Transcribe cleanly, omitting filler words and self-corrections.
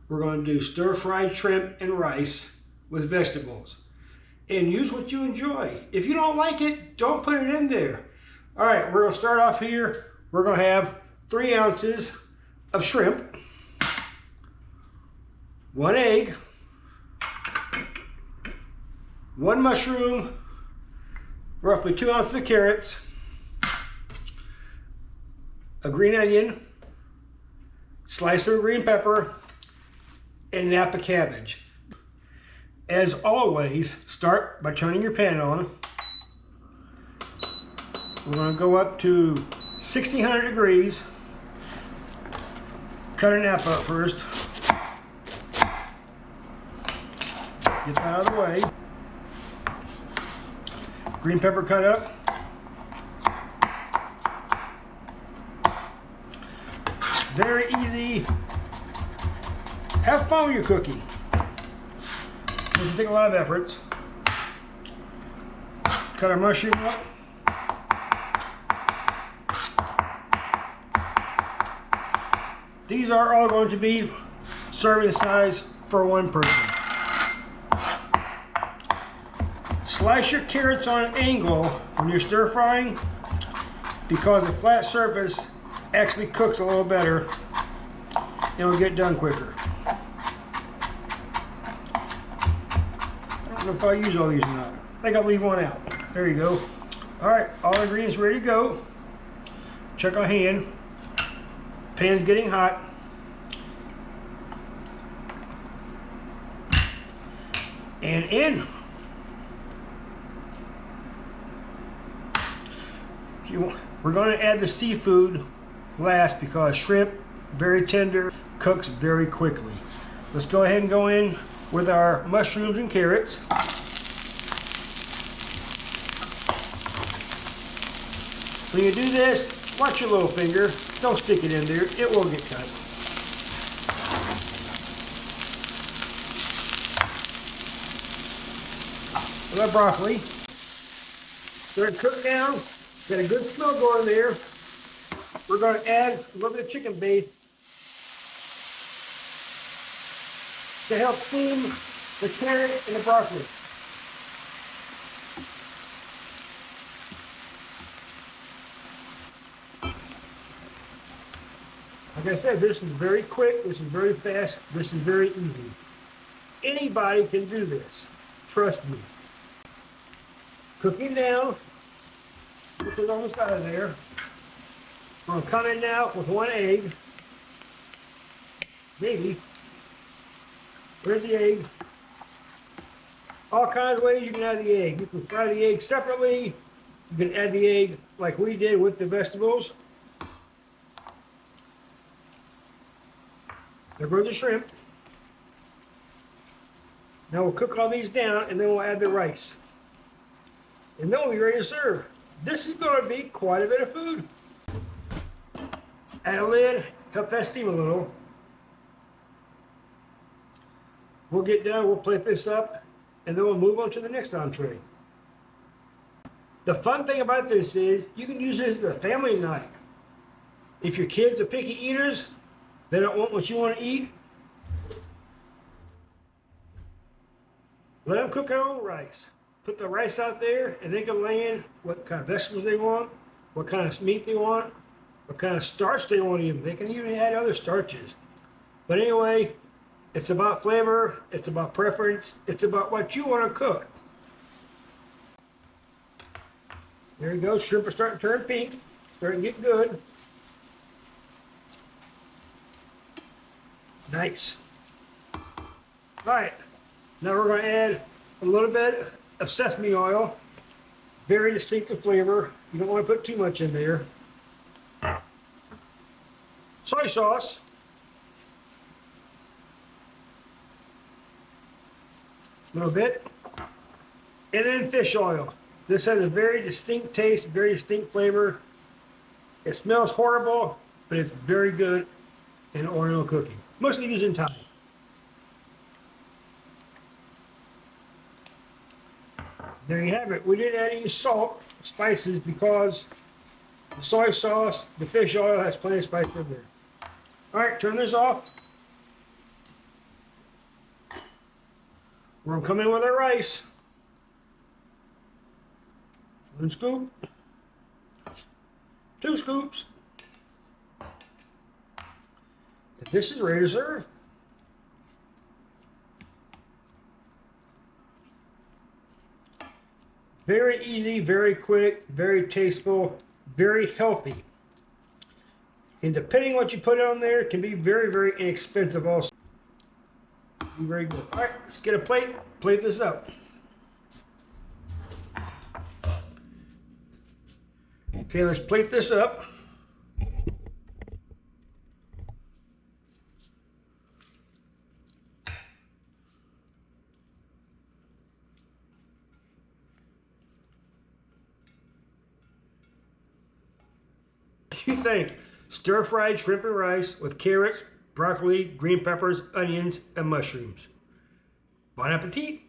We're going to do stir-fried shrimp and rice with vegetables. And use what you enjoy. If you don't like it, don't put it in there. All right, we're going to start off here. We're going to have 3 ounces of shrimp, 1 egg, 1 mushroom, roughly 2 ounces of carrots, a green onion, slice of green pepper, and nap of cabbage. As always, start by turning your pan on. We're going to go up to 1600 degrees. Cut a nap up first. Get that out of the way. Green pepper cut up. Very easy. Have fun with your cooking. Doesn't take a lot of effort. Cut our mushroom up. These are all going to be serving size for 1 person. Slice your carrots on an angle when you're stir frying because a flat surface actually cooks a little better and will get done quicker. I don't know if I'll use all these or not. I think I'll leave one out. There you go. All right, all the ingredients ready to go. Check our hand. Pan's getting hot. And in. We're going to add the seafood last because shrimp, very tender, cooks very quickly. Let's go ahead and go in with our mushrooms and carrots. When you do this, watch your little finger. Don't stick it in there. It will get cut. With our broccoli. Let it cook down. Got a good smell going there. We're going to add a little bit of chicken base to help steam the carrot and the broccoli. Like I said, this is very quick, this is very fast, this is very easy. Anybody can do this, trust me. Cooking down, put it almost out of there. We're going to come in now with 1 egg. Maybe. Where's the egg? All kinds of ways you can add the egg. You can fry the egg separately. You can add the egg like we did with the vegetables. There goes the shrimp. Now we'll cook all these down and then we'll add the rice. And then we'll be ready to serve. This is going to be quite a bit of food. Add a lid, help that steam a little. We'll get done, we'll plate this up, and then we'll move on to the next entree. The fun thing about this is you can use this as a family night. If your kids are picky eaters, they don't want what you want to eat, let them cook their own rice. Put the rice out there and they can lay in what kind of vegetables they want, what kind of meat they want, what kind of starch they want even. They can even add other starches. But anyway, it's about flavor, it's about preference, it's about what you want to cook. There you go, shrimp are starting to turn pink, starting to get good. Nice. All right, now we're going to add a little bit of sesame oil. Very distinctive flavor. You don't want to put too much in there. Soy sauce. A little bit. And then fish oil. This has a very distinct taste, very distinct flavor. It smells horrible, but it's very good in oil cooking. Mostly used in Thai. There you have it. We didn't add any salt, spices, because the soy sauce, the fish oil has plenty of spice in there. All right, turn this off. We're gonna come in with our rice. 1 scoop. 2 scoops. The dish is ready to serve. Very easy, very quick, very tasteful, very healthy. And depending on what you put on there, it can be very, very inexpensive also. Be very good. All right, let's get a plate, plate this up. Okay, let's plate this up. What do you think? Stir-fried shrimp and rice with carrots, broccoli, green peppers, onions, and mushrooms. Bon appetit!